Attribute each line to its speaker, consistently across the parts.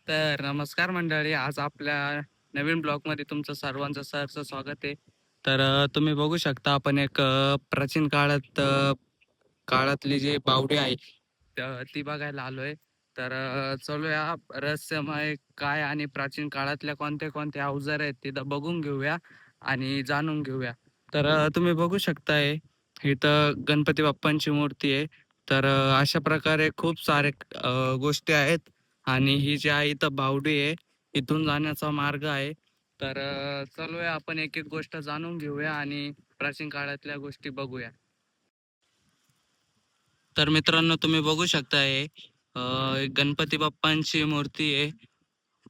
Speaker 1: तर नमस्कार मंडळी. आज आपल्या नवीन ब्लॉगमध्ये तुमचं सर्वांचं सहर्ष स्वागत आहे. तर तुम्ही बघू शकता आपण एक प्राचीन काळातली जी बावडी आहे ती बघायला आलोय. तर चलूया रहस्यमय काय आणि प्राचीन काळातल्या कोणते कोणते अवजार आहेत तिथं बघून घेऊया आणि जाणून घेऊया. तर तुम्ही बघू शकताय इथं गणपती बाप्पांची मूर्ती आहे. तर अशा प्रकारे खूप सारे गोष्टी आहेत. आणि ही जी आहे इथं बावडी आहे, इथून जाण्याचा मार्ग आहे. तर चलूया आपण एक एक गोष्ट जाणून घेऊया आणि प्राचीन काळातल्या गोष्टी बघूया. तर मित्रांनो तुम्ही बघू शकताय एक गणपती बाप्पांची मूर्ती आहे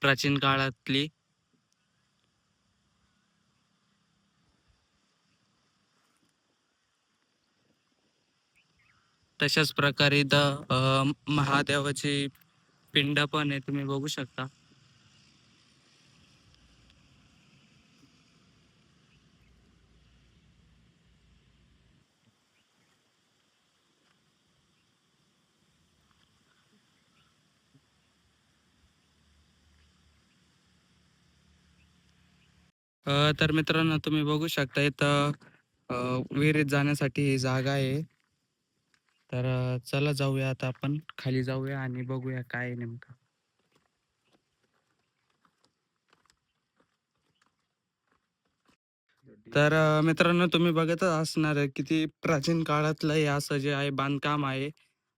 Speaker 1: प्राचीन काळातली. तशाच प्रकारे इथं महादेवाची पिंड पण आहे, तुम्ही बघू शकता. तर मित्रांनो तुम्ही बघू शकता इथं अ, विहिरीत जाण्यासाठी ही जागा आहे. तर चला जाऊया आता आपण खाली जाऊया आणि बघूया काय आहे नेमकं. तर मित्रांनो तुम्ही बघतच असणार आहे किती प्राचीन काळातलं हे असं जे आहे बांधकाम आहे.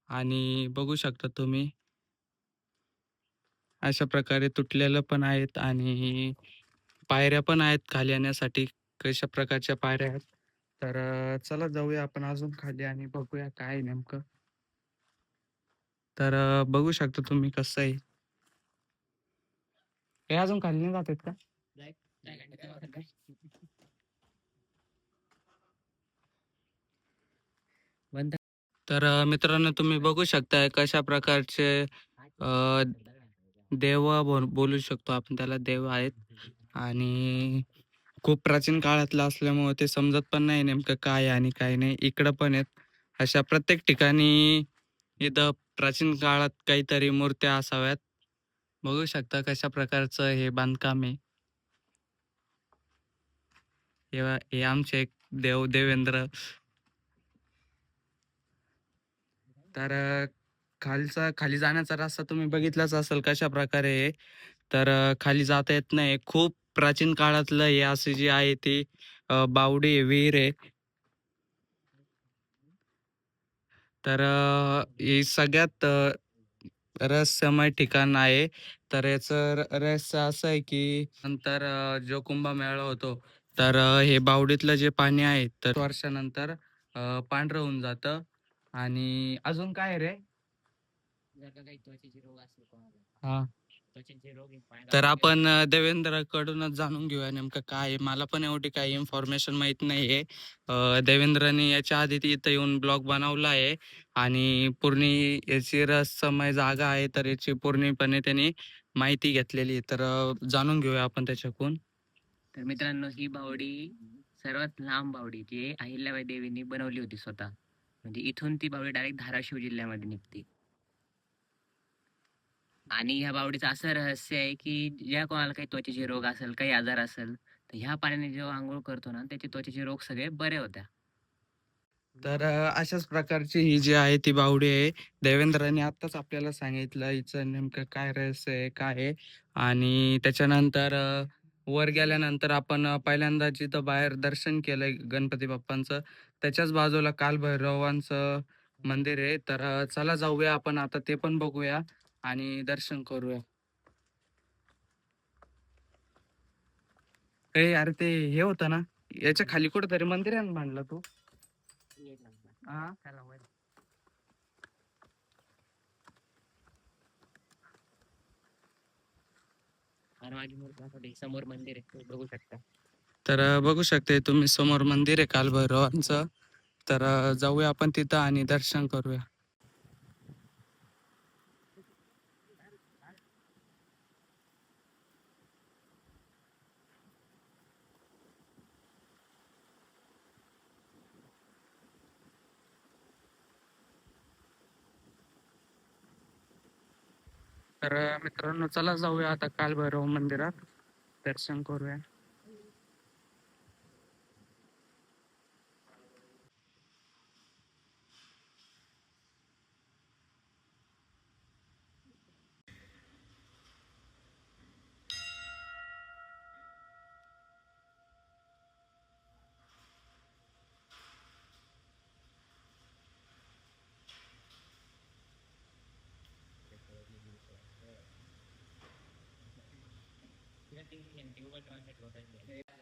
Speaker 1: आणि बघू शकता तुम्ही अशा प्रकारे तुटलेलं पण आहेत आणि पायऱ्या पण आहेत खाली येण्यासाठी. कशा प्रकारच्या पायऱ्या आहेत. तर चला जाऊया आपण अजून खाली आणि बघूया काय आहे नेमकं. तर बघू शकता तुम्ही कसं आहे. हे अजून खाली नाही जातात का? तर मित्रांनो तुम्ही बघू शकताय कशा प्रकारचे अ, देव बोलू शकतो आपण त्याला, देव आहेत. आणि खूप प्राचीन काळातलं असल्यामुळे ते समजत पण नाही नेमकं काय आहे आणि काय नाही. इकडं पण आहेत. अशा प्रत्येक ठिकाणी इथं प्राचीन काळात काहीतरी मूर्त्या असाव्यात. बघू शकता कशा प्रकारचं हे बांधकाम आहे. हे आमचे एक देवेंद्र. तर खाली जाण्याचा रस्ता तुम्ही बघितलाच असेल कशा प्रकारे आहे. तर खाली जाता येत नाही. खूप प्राचीन काळातलं हे अशी जी आहे ती बावडी आहे, विहीर आहे. तर हे सगळ्यात रहस्यमय ठिकाण आहे. तर याचं रहस्य असं आहे की नंतर जो कुंभमेळा होतो, तर हे बावडीतलं जे पाणी आहे तर वर्षानंतर पांढरं होऊन जातं. आणि अजून काय आहे रे? हां. तर आपण देवेंद्रकडूनच जाणून घेऊया नेमकं काय आहे. मला पण एवढी काही इन्फॉर्मेशन माहीत नाही आहे. देवेंद्रने याच्या आधी इथं येऊन ब्लॉग बनवला आहे आणि पूर्ण याची रहस्यमय जागा आहे, तर याची पूर्णपणे त्यांनी माहिती घेतलेली आहे. तर जाणून घेऊया आपण त्याच्याकडून.
Speaker 2: तर मित्रांनो, ही बावडी सर्वात लांब बावडी जी अहिल्याबाई देवींनी बनवली होती स्वतः. म्हणजे इथून ती बावडी डायरेक्ट धाराशिव जिल्ह्यामध्ये निघते. आणि ह्या बावडीचं असं रहस्य आहे की ज्या कोणाला काही त्वचेचे रोग असेल, काही आजार असेल, तर ह्या पाण्याने जेव्हा आंघोळ करतो ना, त्याचे त्वचेचे रोग सगळे बरे होत्या.
Speaker 1: तर अशाच प्रकारची ही जी आहे ती बावडी आहे. देवेंद्रने आत्ताच आपल्याला सांगितलं हिचं नेमकं काय रहस्य आहे, काय आहे. आणि त्याच्यानंतर वर गेल्यानंतर आपण पहिल्यांदा जिथं बाहेर दर्शन केलंय गणपती बाप्पांचं, त्याच्याच बाजूला कालभैरवांचं मंदिर आहे. तर चला जाऊया आपण आता ते पण बघूया आणि दर्शन करूया. अरे ते हे होतं ना, याच्या खाली कुठेतरी मंदिर आहे ना म्हणला तू? हा.
Speaker 2: आणि माझी मूर्ती समोर मंदिर आहे, तुम्ही बघू शकता.
Speaker 1: तर बघू शकते तुम्ही समोर मंदिर आहे कालभैरवांचं. तर जाऊया आपण तिथं आणि दर्शन करूया. तर मित्रांनो चला जाऊया आता कालभैरव मंदिरात दर्शन करूया.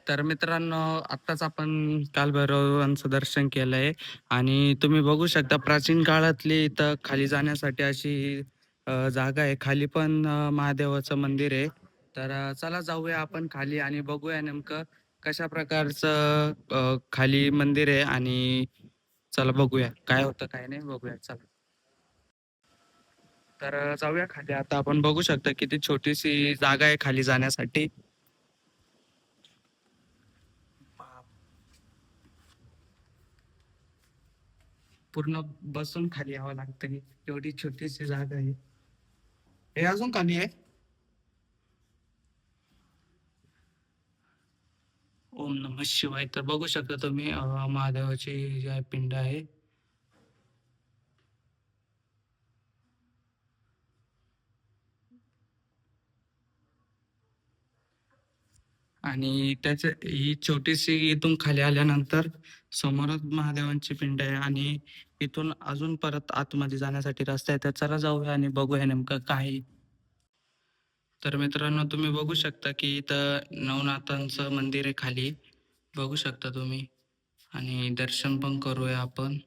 Speaker 1: तर मित्रांनो आत्ताच आपण कालभैरवांचं दर्शन केलंय आणि तुम्ही बघू शकता प्राचीन काळातली इथं खाली जाण्यासाठी अशी जागा आहे. खाली पण महादेवाचं मंदिर आहे. तर चला जाऊया आपण खाली आणि बघूया नेमकं कशा प्रकारचं खाली मंदिर आहे आणि चला बघूया काय होतं काय नाही बघूया चला. तर जाऊया खाली आता आपण बघू शकता किती छोटीशी जागा आहे खाली जाण्यासाठी. पूर्ण बसून खाली यावं लागतं एवढी छोटीशी जागा आहे. हे अजून खाली आहे. ओम नमः शिवाय. तर बघू शकता तुम्ही महादेवाची जी आहे पिंड आहे. आणि त्याच्या ही छोटीशी इथून खाली आल्यानंतर समोरच महादेवांची पिंड आहे आणि इथून अजून परत आतमध्ये जाण्यासाठी रस्ता आहे. तर चला जाऊया आणि बघूया नेमकं काय आहे. तर मित्रांनो तुम्ही बघू शकता की इथं नवनाथांचं मंदिर आहे खाली. बघू शकता तुम्ही आणि दर्शन पण करूया आपण.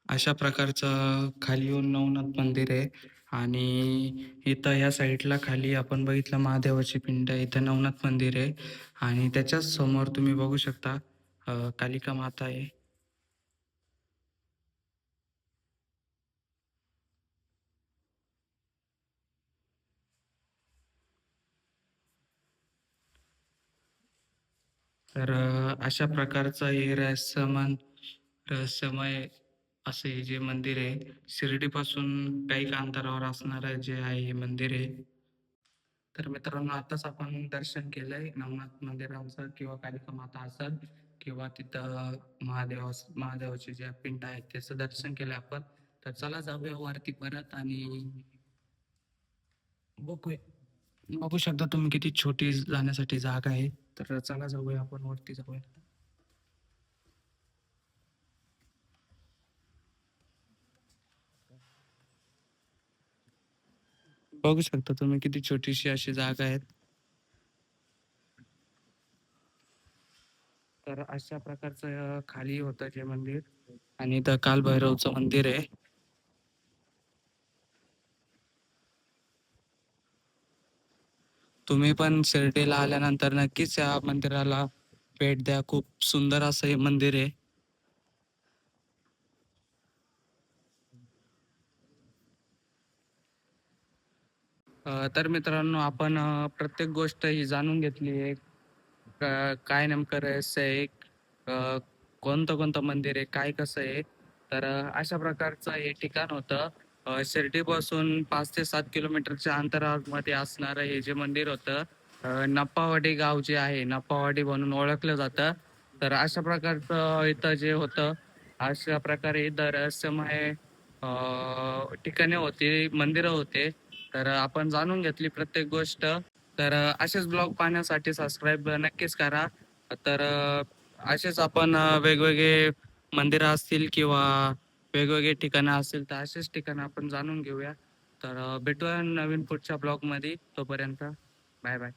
Speaker 1: अशा प्रकारचं खाली येऊन नवनाथ मंदिर आहे आणि इथं या साईडला खाली आपण बघितलं महादेवाची पिंड आहे. इथं नवनाथ मंदिर आहे आणि त्याच्याच समोर तुम्ही बघू शकता कालिका माता आहे. तर अशा प्रकारचं हे रहस्यमय असे जे मंदिर आहे शिर्डीपासून काही अंतरावर असणारं जे आहे हे मंदिर आहे. तर मित्रांनो आताच आपण दर्शन केलंय नवनाथ मंदिराचं किंवा कालिका माता असेल किंवा तिथं महादेवाचे जे पिंड आहेत त्याचं दर्शन केलंय आपण. तर चला जाऊया वरती परत आणि बघूया. बघू शकता तुम्ही किती छोटी जाण्यासाठी जागा आहे. तर चला जाऊया आपण वरती जाऊया. बघू शकता तुम्ही किती छोटीशी अशी जागा आहे. तर अशा प्रकारचं खाली होतं जे मंदिर आणि इथं कालभैरवचं मंदिर आहे. तुम्ही पण शिर्डीला आल्यानंतर नक्कीच या मंदिराला भेट द्या. खूप सुंदर असं हे मंदिर आहे. तर मित्रांनो आपण प्रत्येक गोष्ट ही जाणून घेतली आहे. काय नेमकं रहस्य आहे, अ, कोणतं कोणतं मंदिर आहे, काय कसं आहे. तर अशा प्रकारचं हे ठिकाण होतं. शिर्डीपासून 5 ते 7 किलोमीटरच्या अंतरामध्ये असणारं हे जे मंदिर होतं नप्पावाडी गाव जे आहे नप्पावाडी म्हणून ओळखलं जातं. तर अशा प्रकारचं इथं जे होतं अशा प्रकारे इथं रहस्यमय ठिकाणे होती, मंदिरं होते. तर आपण जाणून घेतली प्रत्येक गोष्ट. तर असेच ब्लॉग पाहण्यासाठी सबस्क्राईब नक्कीच करा. तर असेच आपण वेगवेगळे मंदिरं असतील किंवा वेगवेगळे ठिकाणं असतील तर असेच ठिकाणं आपण जाणून घेऊया. तर भेटूया नवीन पुढच्या ब्लॉगमध्ये. तोपर्यंत बाय बाय.